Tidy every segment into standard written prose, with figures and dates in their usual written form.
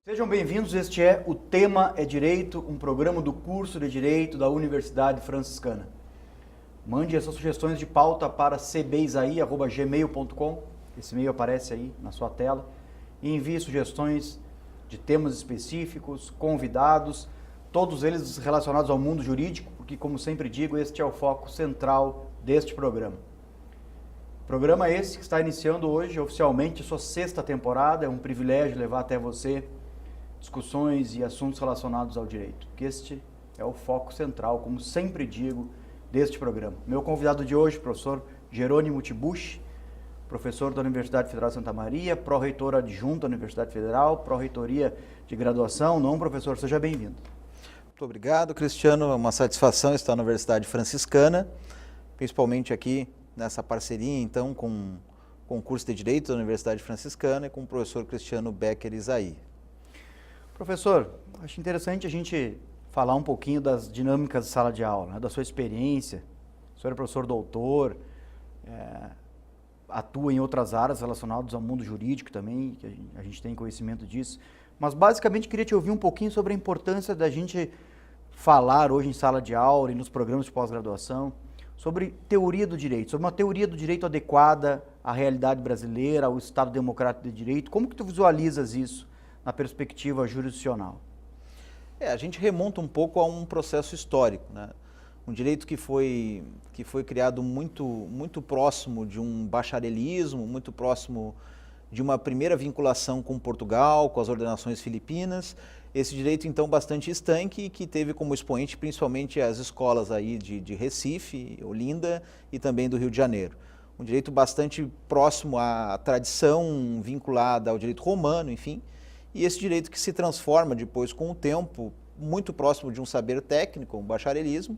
Sejam bem-vindos, este é O Tema é Direito, um programa do curso de Direito da Universidade Franciscana. Mande as suas sugestões de pauta para cbisaí@gmail.com, esse e-mail aparece aí na sua tela, e envie sugestões de temas específicos, convidados, todos eles relacionados ao mundo jurídico, porque, como sempre digo, este é o foco central deste programa. Programa esse que está iniciando hoje oficialmente sua 6ª temporada, é um privilégio levar até você discussões e assuntos relacionados ao direito, que este é o foco central, como sempre digo, deste programa. Meu convidado de hoje, professor Jerônimo Tibuchi, professor da Universidade Federal de Santa Maria, pró-reitor adjunto da Universidade Federal, pró-reitoria de graduação. Não, professor, seja bem-vindo. Muito obrigado, Cristiano. É uma satisfação estar na Universidade Franciscana, principalmente aqui nessa parceria, então, com o curso de Direito da Universidade Franciscana e com o professor Cristiano Becker Isaí. Professor, acho interessante a gente falar um pouquinho das dinâmicas de sala de aula, né, da sua experiência. O senhor é professor doutor, atua em outras áreas relacionadas ao mundo jurídico também, que a gente tem conhecimento disso. Mas basicamente queria te ouvir um pouquinho sobre a importância da gente falar hoje em sala de aula e nos programas de pós-graduação sobre teoria do direito, sobre uma teoria do direito adequada à realidade brasileira, ao Estado Democrático de Direito. Como que tu visualizas isso na perspectiva jurisdicional? A gente remonta um pouco a um processo histórico, né? Um direito que foi criado muito próximo de um bacharelismo, muito próximo de uma primeira vinculação com Portugal, com as ordenações filipinas. Esse direito, então, bastante estanque e que teve como expoente principalmente as escolas aí de Recife, Olinda e também do Rio de Janeiro. Um direito bastante próximo à tradição vinculada ao direito romano, enfim. E esse direito que se transforma depois com o tempo, muito próximo de um saber técnico, um bacharelismo,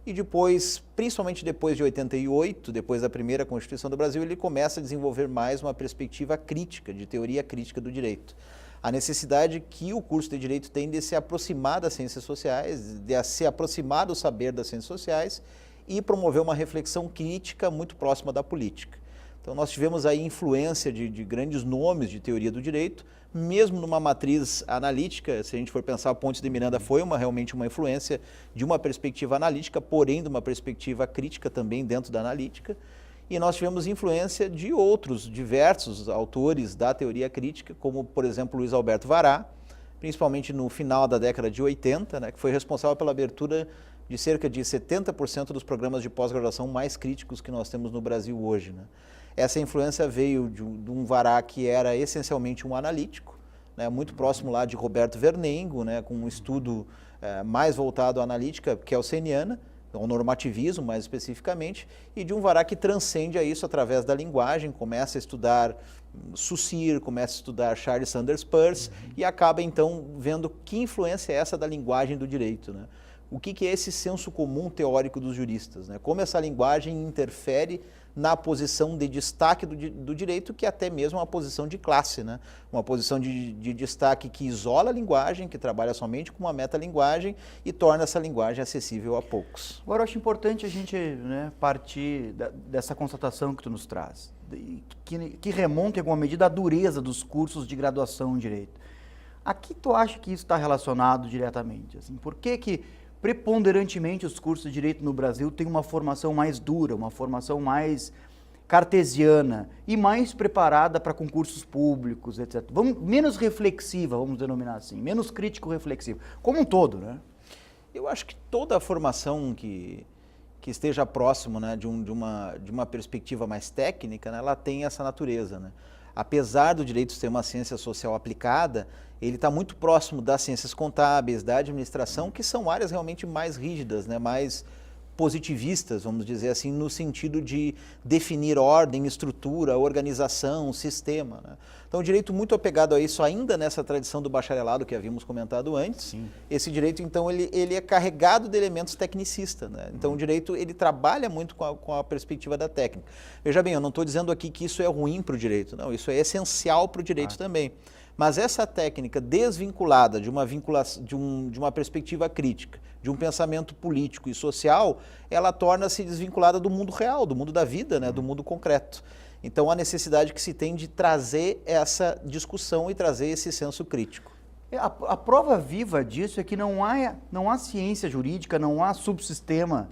e depois, principalmente depois de 88, depois da primeira Constituição do Brasil, ele começa a desenvolver mais uma perspectiva crítica, de teoria crítica do direito. A necessidade que o curso de Direito tem de se aproximar das ciências sociais, de se aproximar do saber das ciências sociais e promover uma reflexão crítica muito próxima da política. Então nós tivemos aí influência de grandes nomes de teoria do direito, mesmo numa matriz analítica. Se a gente for pensar, Pontes de Miranda foi realmente uma influência de uma perspectiva analítica, porém de uma perspectiva crítica também dentro da analítica. E nós tivemos influência de outros diversos autores da teoria crítica, como, por exemplo, Luiz Alberto Vará, principalmente no final da década de 80, né, que foi responsável pela abertura de cerca de 70% dos programas de pós-graduação mais críticos que nós temos no Brasil hoje, né. Essa influência veio de um Vará que era essencialmente um analítico, né, muito próximo lá de Roberto Vernengo, né, com um estudo mais voltado à analítica kelseniana, ao normativismo mais especificamente, e de um Vará que transcende a isso através da linguagem, começa a estudar Saussure, começa a estudar Charles Sanders Peirce e acaba então vendo que influência é essa da linguagem do direito, né? O que é esse senso comum teórico dos juristas, né? Como essa linguagem interfere na posição de destaque do direito, que é até mesmo uma posição de classe, né? Uma posição de destaque que isola a linguagem, que trabalha somente com uma metalinguagem e torna essa linguagem acessível a poucos. Agora, eu acho importante a gente, né, partir dessa constatação que tu nos traz, que remonta em alguma medida à dureza dos cursos de graduação em Direito. Aqui tu acha que isso está relacionado diretamente? Assim, por que preponderantemente os cursos de Direito no Brasil têm uma formação mais dura, uma formação mais cartesiana e mais preparada para concursos públicos, etc. Menos reflexiva, vamos denominar assim, menos crítico-reflexiva, como um todo, né? Eu acho que toda a formação que esteja próximo, né, de uma perspectiva mais técnica, né, ela tem essa natureza, né? Apesar do direito ser uma ciência social aplicada, ele está muito próximo das ciências contábeis, da administração, que são áreas realmente mais rígidas, né, mais positivistas, vamos dizer assim, no sentido de definir ordem, estrutura, organização, sistema, né? Então, o direito muito apegado a isso, ainda nessa tradição do bacharelado que havíamos comentado antes. Sim. Esse direito, então, ele é carregado de elementos tecnicistas, né? Então, o direito, ele trabalha muito com a perspectiva da técnica. Veja bem, eu não estou dizendo aqui que isso é ruim para o direito, não, isso é essencial para o direito também. Mas essa técnica desvinculada de uma perspectiva crítica, de um pensamento político e social, ela torna-se desvinculada do mundo real, do mundo da vida, né, do mundo concreto. Então, a necessidade que se tem de trazer essa discussão e trazer esse senso crítico. A prova viva disso é que não há ciência jurídica, não há subsistema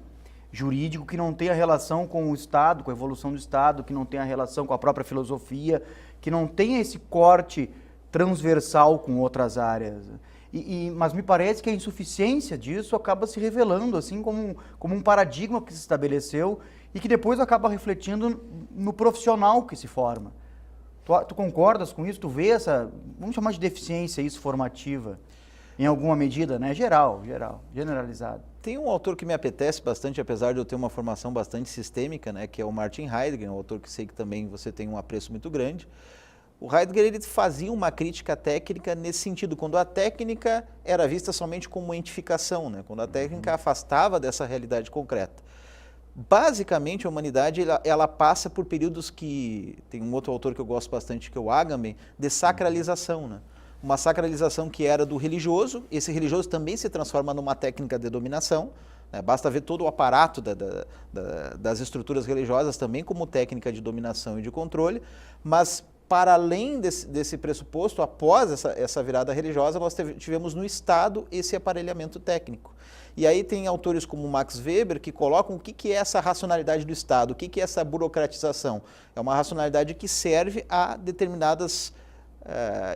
jurídico que não tenha relação com o Estado, com a evolução do Estado, que não tenha relação com a própria filosofia, que não tenha esse corte transversal com outras áreas. Mas me parece que a insuficiência disso acaba se revelando assim como um paradigma que se estabeleceu e que depois acaba refletindo no profissional que se forma. Tu concordas com isso? Tu vê essa, vamos chamar de deficiência isso formativa, em alguma medida, né? Generalizado. Tem um autor que me apetece bastante, apesar de eu ter uma formação bastante sistêmica, né, que é o Martin Heidegger, um autor que sei que também você tem um apreço muito grande. O Heidegger ele fazia uma crítica técnica nesse sentido, quando a técnica era vista somente como entificação, né, quando a técnica afastava dessa realidade concreta. Basicamente, a humanidade ela passa por períodos que, tem um outro autor que eu gosto bastante, que é o Agamben, de sacralização, né? Uma sacralização que era do religioso, esse religioso também se transforma numa técnica de dominação, né? Basta ver todo o aparato das estruturas religiosas também como técnica de dominação e de controle, mas para além desse pressuposto, após essa virada religiosa, nós tivemos no Estado esse aparelhamento técnico. E aí tem autores como Max Weber que colocam o que é essa racionalidade do Estado, o que é essa burocratização. É uma racionalidade que serve a determinadas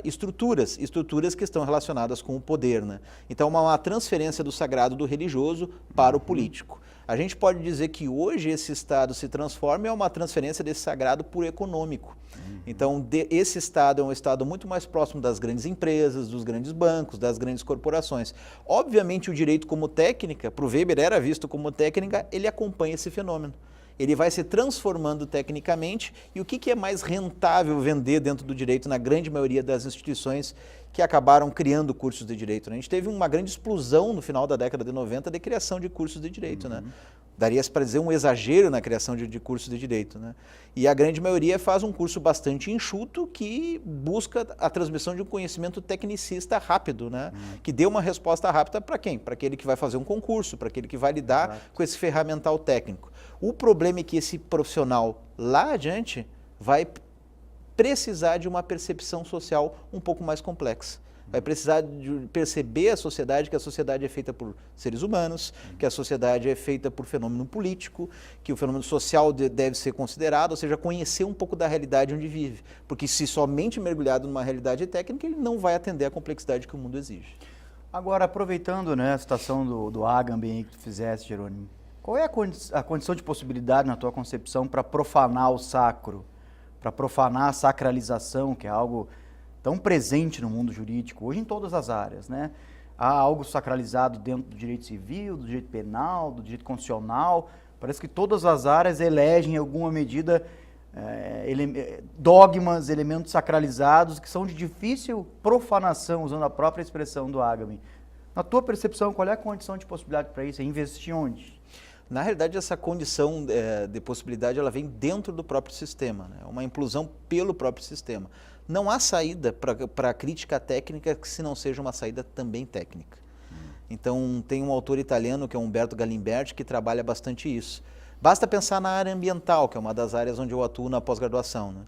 estruturas que estão relacionadas com o poder, né? Então, uma transferência do sagrado do religioso para o político. A gente pode dizer que hoje esse Estado se transforma em uma transferência desse sagrado por econômico. Então, esse Estado é um Estado muito mais próximo das grandes empresas, dos grandes bancos, das grandes corporações. Obviamente, o direito como técnica, para o Weber era visto como técnica, ele acompanha esse fenômeno. Ele vai se transformando tecnicamente e o que é mais rentável vender dentro do direito na grande maioria das instituições que acabaram criando cursos de direito, né? A gente teve uma grande explosão no final da década de 90 de criação de cursos de direito, né? Daria-se para dizer um exagero na criação de cursos de direito, né? E a grande maioria faz um curso bastante enxuto que busca a transmissão de um conhecimento tecnicista rápido, né? Que dê uma resposta rápida para quem? Para aquele que vai fazer um concurso, para aquele que vai lidar com esse ferramental técnico. O problema é que esse profissional lá adiante vai precisar de uma percepção social um pouco mais complexa. Vai precisar de perceber a sociedade, que a sociedade é feita por seres humanos, que a sociedade é feita por fenômeno político, que o fenômeno social deve ser considerado, ou seja, conhecer um pouco da realidade onde vive. Porque se somente mergulhado numa realidade técnica, ele não vai atender à complexidade que o mundo exige. Agora, aproveitando, né, a citação do Agamben que tu fizeste, Jerônimo, qual é a condição de possibilidade na tua concepção para profanar o sacro, para profanar a sacralização, que é algo tão presente no mundo jurídico, hoje em todas as áreas, né? Há algo sacralizado dentro do direito civil, do direito penal, do direito constitucional, parece que todas as áreas elegem em alguma medida dogmas, elementos sacralizados que são de difícil profanação, usando a própria expressão do Agamben. Na tua percepção, qual é a condição de possibilidade para isso? É investir onde? Na realidade, essa condição de possibilidade ela vem dentro do próprio sistema, né? Uma implosão pelo próprio sistema. Não há saída para a crítica técnica que se não seja uma saída também técnica. Então, tem um autor italiano, que é Umberto Galimberti, que trabalha bastante isso. Basta pensar na área ambiental, que é uma das áreas onde eu atuo na pós-graduação, né?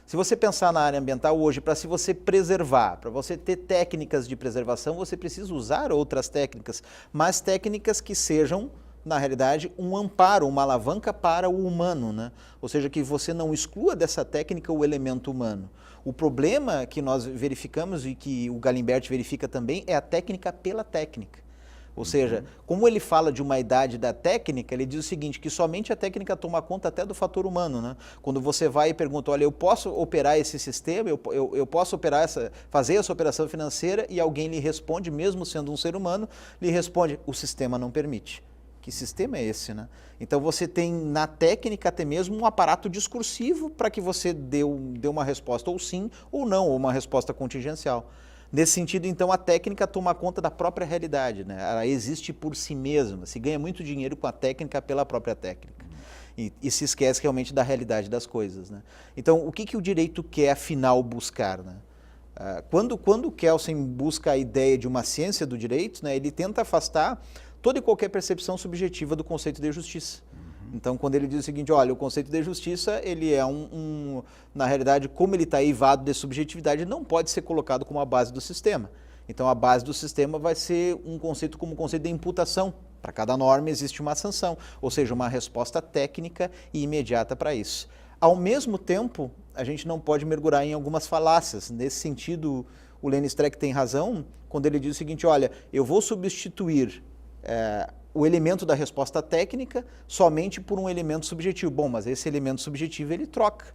Se você pensar na área ambiental hoje, para se você preservar, para você ter técnicas de preservação, você precisa usar outras técnicas, mas técnicas que sejam, na realidade, um amparo, uma alavanca para o humano, né? Ou seja, que você não exclua dessa técnica o elemento humano. O problema que nós verificamos e que o Galimberti verifica também é a técnica pela técnica. Ou seja, como ele fala de uma idade da técnica, ele diz o seguinte, que somente a técnica toma conta até do fator humano, né? Quando você vai e pergunta, olha, eu posso operar esse sistema, eu posso operar fazer essa operação financeira, e alguém lhe responde, mesmo sendo um ser humano, lhe responde, o sistema não permite. Que sistema é esse, né? Então você tem na técnica até mesmo um aparato discursivo para que você dê uma resposta ou sim ou não, ou uma resposta contingencial. Nesse sentido, então, a técnica toma conta da própria realidade, né? Ela existe por si mesma, se ganha muito dinheiro com a técnica pela própria técnica. E se esquece realmente da realidade das coisas, né? Então, o que o direito quer, afinal, buscar, né? Quando o Kelsen busca a ideia de uma ciência do direito, né, ele tenta afastar toda e qualquer percepção subjetiva do conceito de justiça. Então, quando ele diz o seguinte, olha, o conceito de justiça, ele é na realidade, como ele está eivado de subjetividade, não pode ser colocado como a base do sistema. Então a base do sistema vai ser um conceito como o conceito de imputação. Para cada norma existe uma sanção, ou seja, uma resposta técnica e imediata para isso. Ao mesmo tempo, a gente não pode mergulhar em algumas falácias. Nesse sentido, o Lenny Streck tem razão quando ele diz o seguinte, olha, eu vou substituir o elemento da resposta técnica somente por um elemento subjetivo. Bom, mas esse elemento subjetivo ele troca.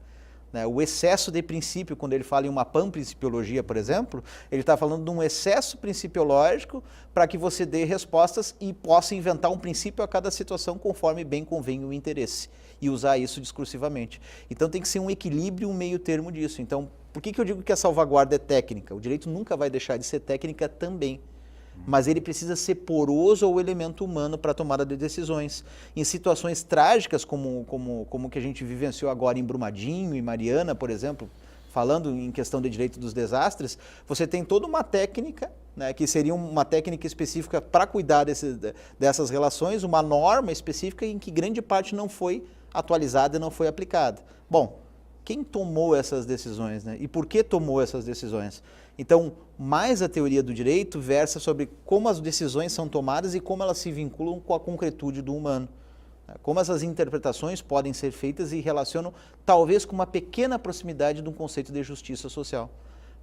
Né? O excesso de princípio, quando ele fala em uma panprincipiologia, por exemplo, ele está falando de um excesso principiológico para que você dê respostas e possa inventar um princípio a cada situação conforme bem convém o interesse e usar isso discursivamente. Então tem que ser um equilíbrio, um meio termo disso. Então, por que eu digo que a salvaguarda é técnica? O direito nunca vai deixar de ser técnica também. Mas ele precisa ser poroso ao elemento humano para a tomada de decisões. Em situações trágicas como que a gente vivenciou agora em Brumadinho e Mariana, por exemplo, falando em questão de direito dos desastres, você tem toda uma técnica, né, que seria uma técnica específica para cuidar dessas relações, uma norma específica em que grande parte não foi atualizada e não foi aplicada. Bom, quem tomou essas decisões, né? E por que tomou essas decisões? Então, mais a teoria do direito versa sobre como as decisões são tomadas e como elas se vinculam com a concretude do humano. Como essas interpretações podem ser feitas e relacionam talvez com uma pequena proximidade de um conceito de justiça social.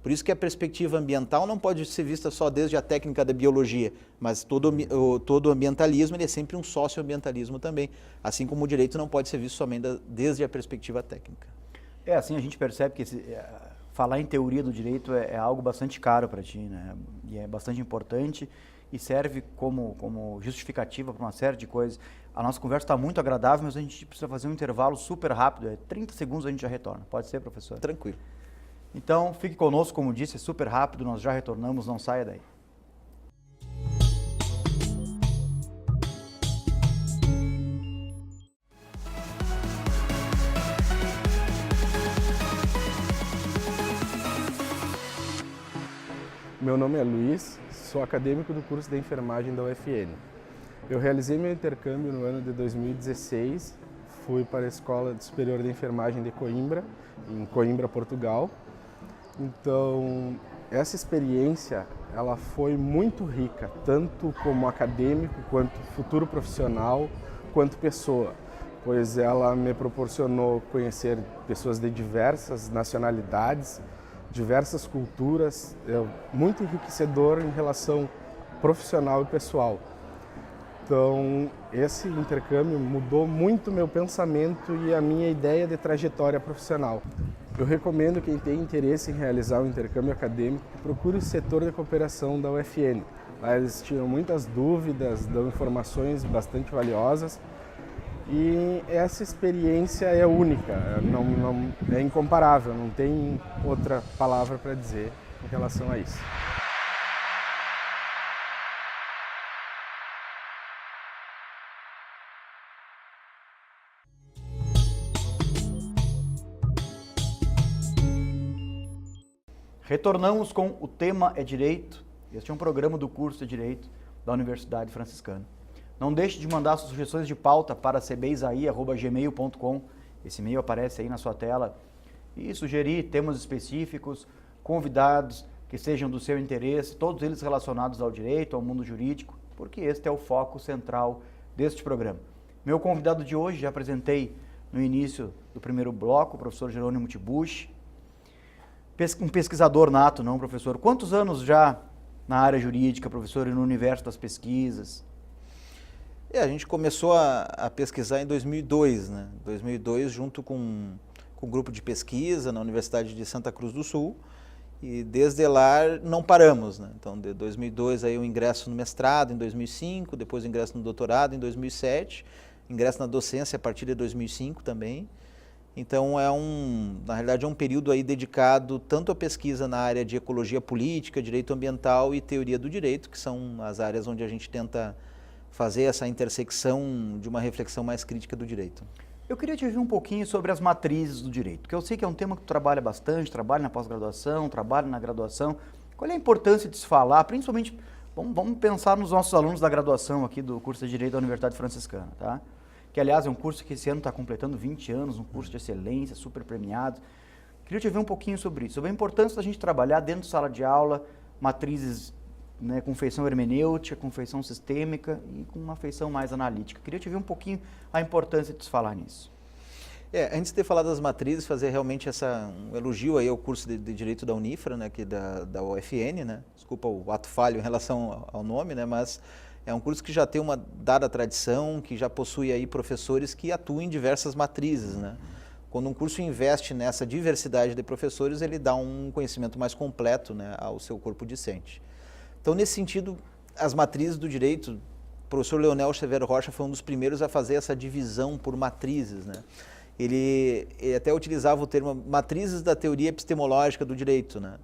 Por isso que a perspectiva ambiental não pode ser vista só desde a técnica da biologia, mas todo ambientalismo ele é sempre um socioambientalismo também, assim como o direito não pode ser visto somente desde a perspectiva técnica. Assim a gente percebe que falar em teoria do direito é algo bastante caro para ti, né? E é bastante importante e serve como justificativa para uma série de coisas. A nossa conversa está muito agradável, mas a gente precisa fazer um intervalo super rápido, 30 segundos a gente já retorna. Pode ser, professor? Tranquilo. Então, fique conosco, como disse, é super rápido, nós já retornamos, não saia daí. Meu nome é Luiz, sou acadêmico do curso de enfermagem da UFN. Eu realizei meu intercâmbio no ano de 2016, fui para a Escola Superior de Enfermagem de Coimbra, em Coimbra, Portugal. Então, essa experiência, ela foi muito rica, tanto como acadêmico, quanto futuro profissional, quanto pessoa, pois ela me proporcionou conhecer pessoas de diversas nacionalidades, diversas culturas, muito enriquecedor em relação profissional e pessoal. Então, esse intercâmbio mudou muito meu pensamento e a minha ideia de trajetória profissional. Eu recomendo quem tem interesse em realizar um intercâmbio acadêmico que procure o setor de cooperação da UFN. Lá eles tiram muitas dúvidas, dão informações bastante valiosas e essa experiência é única, é incomparável, não tem outra palavra para dizer em relação a isso. Retornamos com O Tema é Direito. Este é um programa do curso de Direito da Universidade Franciscana. Não deixe de mandar suas sugestões de pauta para cbisaí@gmail.com. Esse e-mail aparece aí na sua tela. E sugerir temas específicos, convidados que sejam do seu interesse, todos eles relacionados ao direito, ao mundo jurídico, porque este é o foco central deste programa. Meu convidado de hoje, já apresentei no início do primeiro bloco, o professor Jerônimo Tibuchi, um pesquisador nato, não, professor? Quantos anos já na área jurídica, professor, e no universo das pesquisas? A gente começou a pesquisar em 2002, né? 2002, junto com um grupo de pesquisa na Universidade de Santa Cruz do Sul, e desde lá não paramos, né? Então, de 2002 aí o ingresso no mestrado em 2005, depois o ingresso no doutorado em 2007, ingresso na docência a partir de 2005 também. Então, na realidade, é um período aí dedicado tanto à pesquisa na área de ecologia política, direito ambiental e teoria do direito, que são as áreas onde a gente tenta fazer essa intersecção de uma reflexão mais crítica do direito. Eu queria te ouvir um pouquinho sobre as matrizes do direito, porque eu sei que é um tema que tu trabalha bastante, trabalha na pós-graduação, trabalha na graduação. Qual é a importância de se falar, principalmente, vamos pensar nos nossos alunos da graduação aqui do curso de Direito da Universidade Franciscana, tá? Que, aliás, é um curso que esse ano está completando 20 anos, um curso de excelência, super premiado. Queria te ouvir um pouquinho sobre isso, sobre a importância da gente trabalhar dentro de sala de aula, matrizes, né, com feição hermenêutica, com feição sistêmica e com uma feição mais analítica. Queria te ver um pouquinho a importância de se falar nisso. Antes de falar das matrizes, fazer realmente um elogio aí ao curso de Direito da Unifra, né, aqui da UFN, né? Desculpa o ato falho em relação ao nome, né, mas é um curso que já tem uma dada tradição, que já possui aí professores que atuam em diversas matrizes, né? Quando um curso investe nessa diversidade de professores, ele dá um conhecimento mais completo, né, ao seu corpo discente. Então, nesse sentido, as matrizes do direito, o professor Leonel Severo Rocha foi um dos primeiros a fazer essa divisão por matrizes, né? Ele até utilizava o termo matrizes da teoria epistemológica do direito, né?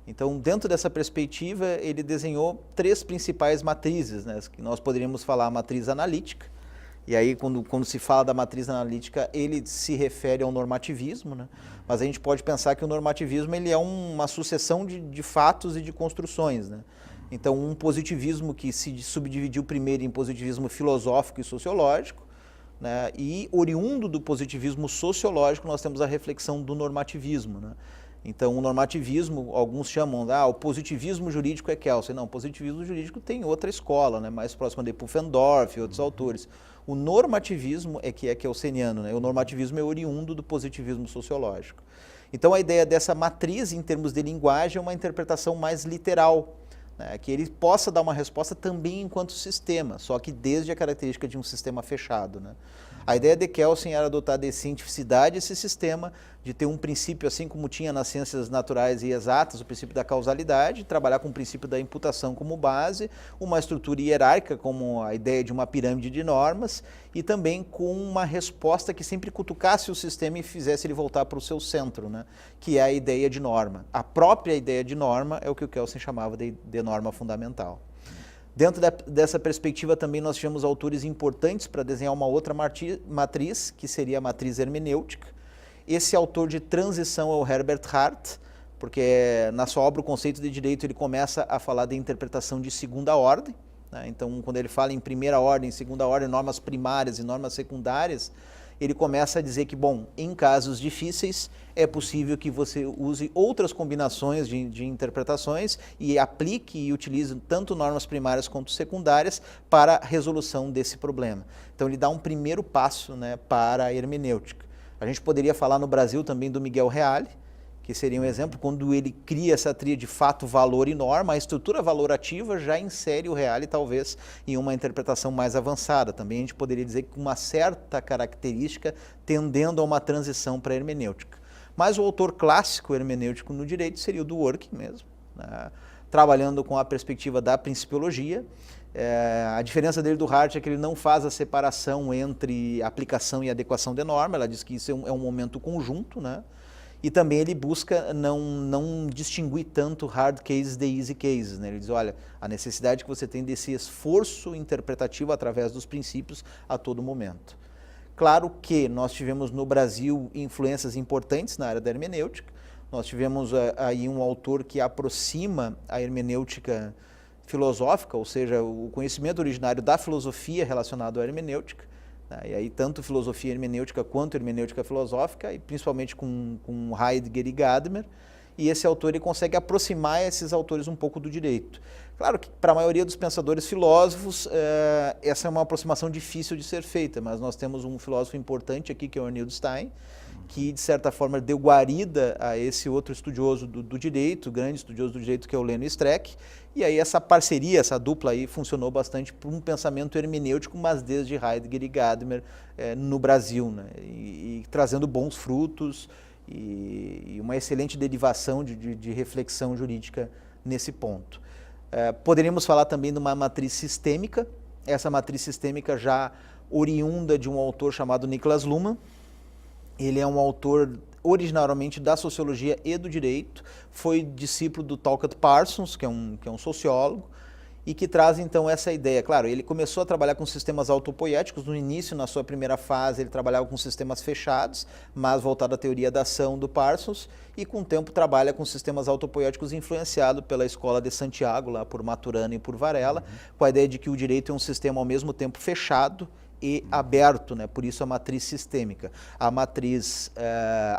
Então, dentro dessa perspectiva, ele desenhou 3 principais matrizes, né? Que nós poderíamos falar a matriz analítica, e aí quando se fala da matriz analítica, ele se refere ao normativismo, né? Mas a gente pode pensar que o normativismo ele é uma sucessão de fatos e de construções, né? Então, um positivismo que se subdividiu primeiro em positivismo filosófico e sociológico, né? E oriundo do positivismo sociológico, nós temos a reflexão do normativismo, né? Então, o normativismo, alguns chamam, o positivismo jurídico é Kelsen. Não, o positivismo jurídico tem outra escola, né? Mais próxima de Pufendorf e outros autores. O normativismo é que é kelseniano, né? O normativismo é oriundo do positivismo sociológico. Então, a ideia dessa matriz, em termos de linguagem, é uma interpretação mais literal, né? Que ele possa dar uma resposta também enquanto sistema, só que desde a característica de um sistema fechado, né? A ideia de Kelsen era adotar de cientificidade esse sistema, de ter um princípio, assim como tinha nas ciências naturais e exatas, o princípio da causalidade, trabalhar com o princípio da imputação como base, uma estrutura hierárquica como a ideia de uma pirâmide de normas e também com uma resposta que sempre cutucasse o sistema e fizesse ele voltar para o seu centro, né? Que é a ideia de norma. A própria ideia de norma é o que o Kelsen chamava de norma fundamental. Dentro dessa perspectiva também nós tivemos autores importantes para desenhar uma outra matriz, que seria a matriz hermenêutica. Esse autor de transição é o Herbert Hart, porque na sua obra O Conceito de Direito ele começa a falar de interpretação de segunda ordem, né? Então, quando ele fala em primeira ordem, segunda ordem, normas primárias e normas secundárias, ele começa a dizer que, bom, em casos difíceis é possível que você use outras combinações de interpretações e aplique e utilize tanto normas primárias quanto secundárias para a resolução desse problema. Então, ele dá um primeiro passo, né, para a hermenêutica. A gente poderia falar no Brasil também do Miguel Reale, que seria um exemplo, quando ele cria essa tríade fato, valor e norma, a estrutura valorativa já insere o Reale talvez em uma interpretação mais avançada. Também a gente poderia dizer que com uma certa característica tendendo a uma transição para a hermenêutica. Mas o autor clássico hermenêutico no direito seria o Dworkin mesmo, né? Trabalhando com a perspectiva da principiologia. A diferença dele do Hart é que ele não faz a separação entre aplicação e adequação de norma, ela diz que isso é um momento conjunto, né? E também ele busca não distinguir tanto hard cases de easy cases, né? Ele diz, olha, a necessidade que você tem desse esforço interpretativo através dos princípios a todo momento. Claro que nós tivemos no Brasil influências importantes na área da hermenêutica. Nós tivemos aí um autor que aproxima a hermenêutica filosófica, ou seja, o conhecimento originário da filosofia relacionado à hermenêutica. E aí tanto filosofia hermenêutica quanto hermenêutica filosófica, e principalmente com Heidegger e Gadamer, e esse autor ele consegue aproximar esses autores um pouco do direito. Claro que para a maioria dos pensadores filósofos essa é uma aproximação difícil de ser feita, mas nós temos um filósofo importante aqui que é o Arnold Stein, que de certa forma deu guarida a esse outro estudioso do direito, grande estudioso do direito que é o Leno Streck, e aí essa parceria, essa dupla aí funcionou bastante para um pensamento hermenêutico, mas desde Heidegger e Gadamer no Brasil, né? E trazendo bons frutos e uma excelente derivação de reflexão jurídica nesse ponto. Poderíamos falar também de uma matriz sistêmica, essa matriz sistêmica já oriunda de um autor chamado Niklas Luhmann. Ele é um autor originalmente da sociologia e do direito, foi discípulo do Talcott Parsons, que é um sociólogo, e que traz então essa ideia. Claro, ele começou a trabalhar com sistemas autopoéticos, no início, na sua primeira fase, ele trabalhava com sistemas fechados, mas voltado à teoria da ação do Parsons, e com o tempo trabalha com sistemas autopoéticos influenciado pela escola de Santiago, lá por Maturana e por Varela, com a ideia de que o direito é um sistema ao mesmo tempo fechado e aberto, né? Por isso a matriz sistêmica. A matriz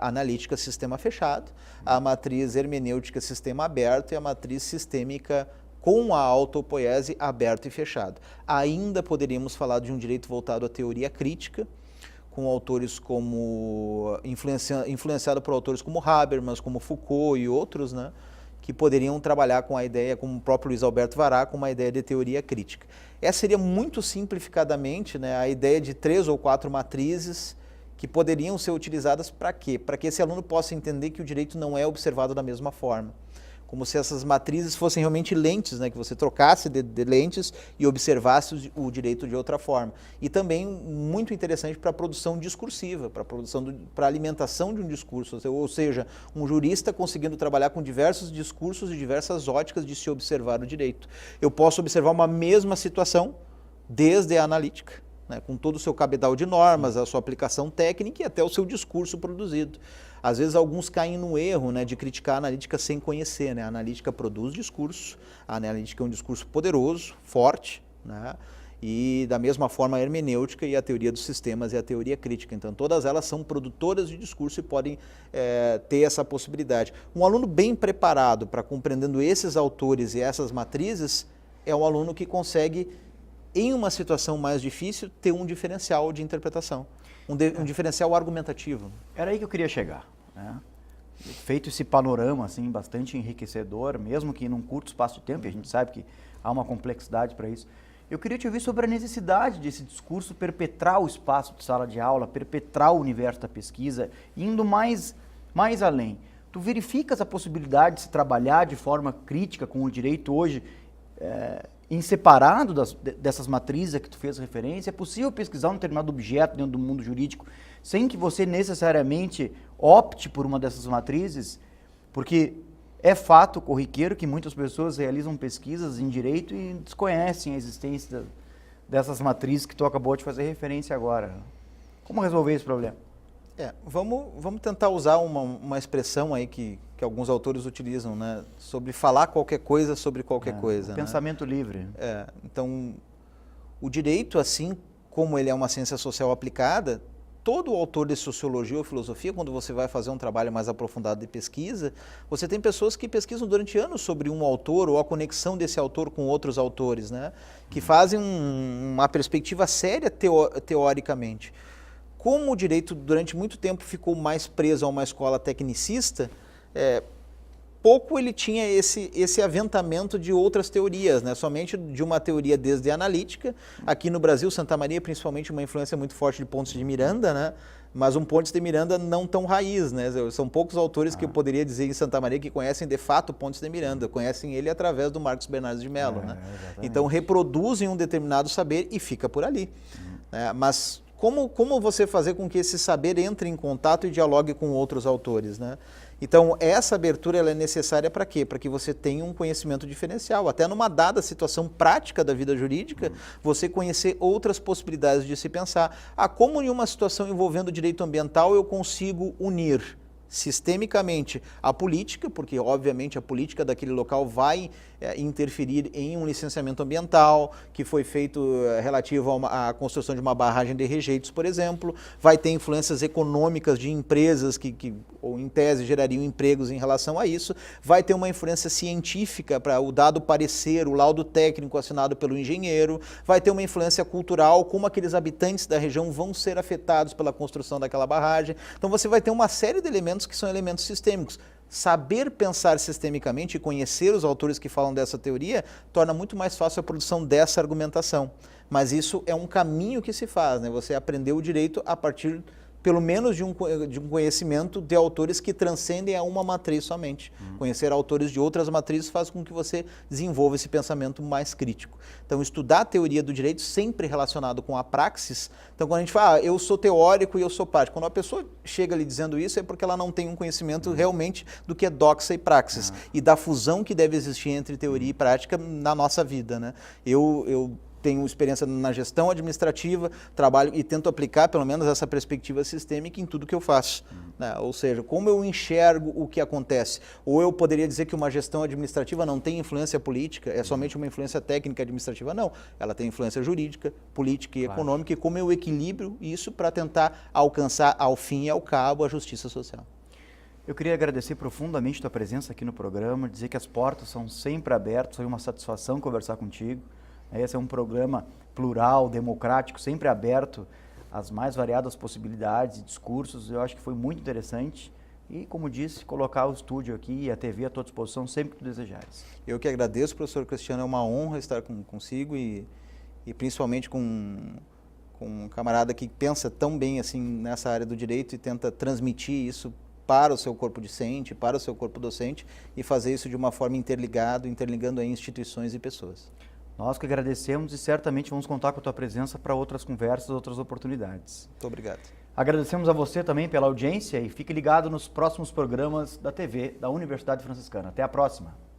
analítica, sistema fechado, a matriz hermenêutica, sistema aberto, e a matriz sistêmica com a autopoiese, aberto e fechado. Ainda poderíamos falar de um direito voltado à teoria crítica, com autores como, influenciado por autores como Habermas, como Foucault e outros, né, que poderiam trabalhar com a ideia, como o próprio Luiz Alberto Vará, com uma ideia de teoria crítica. Essa seria muito simplificadamente, né, a ideia de 3 ou 4 matrizes que poderiam ser utilizadas para quê? Para que esse aluno possa entender que o direito não é observado da mesma forma. Como se essas matrizes fossem realmente lentes, né? Que você trocasse de lentes e observasse o direito de outra forma. E também muito interessante para a produção discursiva, para a alimentação de um discurso, ou seja, um jurista conseguindo trabalhar com diversos discursos e diversas óticas de se observar o direito. Eu posso observar uma mesma situação desde a analítica, né? Com todo o seu cabedal de normas, a sua aplicação técnica e até o seu discurso produzido. Às vezes alguns caem no erro, né, de criticar a analítica sem conhecer, né? A analítica produz discurso, a analítica é um discurso poderoso, forte, né? E da mesma forma a hermenêutica e a teoria dos sistemas e a teoria crítica. Então todas elas são produtoras de discurso e podem ter essa possibilidade. Um aluno bem preparado para compreendendo esses autores e essas matrizes é um aluno que consegue, em uma situação mais difícil, ter um diferencial de interpretação. Um diferencial argumentativo. Era aí que eu queria chegar, né? Feito esse panorama assim, bastante enriquecedor, mesmo que num curto espaço de tempo, e a gente sabe que há uma complexidade para isso, eu queria te ouvir sobre a necessidade desse discurso perpetrar o espaço de sala de aula, perpetrar o universo da pesquisa, indo mais além. Tu verificas a possibilidade de se trabalhar de forma crítica com o direito hoje, em separado dessas matrizes a que tu fez referência? É possível pesquisar um determinado objeto dentro do mundo jurídico sem que você necessariamente opte por uma dessas matrizes? Porque é fato corriqueiro que muitas pessoas realizam pesquisas em direito e desconhecem a existência dessas matrizes que tu acabou de fazer referência agora. Como resolver esse problema? Vamos tentar usar uma expressão aí que alguns autores utilizam, né? Sobre falar qualquer coisa sobre qualquer coisa. Pensamento livre. Então, o direito, assim como ele é uma ciência social aplicada, todo autor de sociologia ou filosofia, quando você vai fazer um trabalho mais aprofundado de pesquisa, você tem pessoas que pesquisam durante anos sobre um autor ou a conexão desse autor com outros autores, né? Que fazem uma perspectiva séria teoricamente. Como o direito durante muito tempo ficou mais preso a uma escola tecnicista, pouco ele tinha esse aventamento de outras teorias, né? Somente de uma teoria desde a analítica. Aqui no Brasil, Santa Maria, principalmente, uma influência muito forte de Pontes de Miranda, né? Mas um Pontes de Miranda não tão raiz, né? São poucos autores que eu poderia dizer em Santa Maria que conhecem de fato Pontes de Miranda, conhecem ele através do Marcos Bernardes de Mello, né? Então reproduzem um determinado saber e fica por ali. Mas como você fazer com que esse saber entre em contato e dialogue com outros autores, né? Então, essa abertura ela é necessária para quê? Para que você tenha um conhecimento diferencial. Até numa dada situação prática da vida jurídica, você conhecer outras possibilidades de se pensar. Como em uma situação envolvendo direito ambiental eu consigo unir sistemicamente a política, porque obviamente a política daquele local vai interferir em um licenciamento ambiental que foi feito relativo à construção de uma barragem de rejeitos, por exemplo, vai ter influências econômicas de empresas que ou em tese gerariam empregos em relação a isso, vai ter uma influência científica para o dado parecer, o laudo técnico assinado pelo engenheiro, vai ter uma influência cultural, como aqueles habitantes da região vão ser afetados pela construção daquela barragem. Então você vai ter uma série de elementos que são elementos sistêmicos. Saber pensar sistemicamente e conhecer os autores que falam dessa teoria torna muito mais fácil a produção dessa argumentação. Mas isso é um caminho que se faz, né? Você aprendeu o direito a partir, pelo menos, de um conhecimento de autores que transcendem a uma matriz somente. Conhecer autores de outras matrizes faz com que você desenvolva esse pensamento mais crítico. Então, estudar a teoria do direito sempre relacionado com a praxis. Então, quando a gente fala, eu sou teórico e eu sou prático, quando a pessoa chega ali dizendo isso é porque ela não tem um conhecimento realmente do que é doxa e praxis e da fusão que deve existir entre teoria e prática na nossa vida, né? Eu tenho experiência na gestão administrativa, trabalho e tento aplicar pelo menos essa perspectiva sistêmica em tudo que eu faço. né? Ou seja, como eu enxergo o que acontece? Ou eu poderia dizer que uma gestão administrativa não tem influência política, é somente uma influência técnica administrativa? Não, ela tem influência jurídica, política e econômica, e como eu equilibro isso para tentar alcançar ao fim e ao cabo a justiça social. Eu queria agradecer profundamente a tua presença aqui no programa, dizer que as portas são sempre abertas, foi uma satisfação conversar contigo. Esse é um programa plural, democrático, sempre aberto às mais variadas possibilidades e discursos. Eu acho que foi muito interessante e, como disse, colocar o estúdio aqui e a TV à tua disposição sempre que tu desejares. Eu que agradeço, professor Cristiano, é uma honra estar consigo e principalmente com um camarada que pensa tão bem assim nessa área do direito e tenta transmitir isso para o seu corpo discente, para o seu corpo docente e fazer isso de uma forma interligando aí instituições e pessoas. Nós que agradecemos e certamente vamos contar com a tua presença para outras conversas, outras oportunidades. Muito obrigado. Agradecemos a você também pela audiência e fique ligado nos próximos programas da TV da Universidade Franciscana. Até a próxima!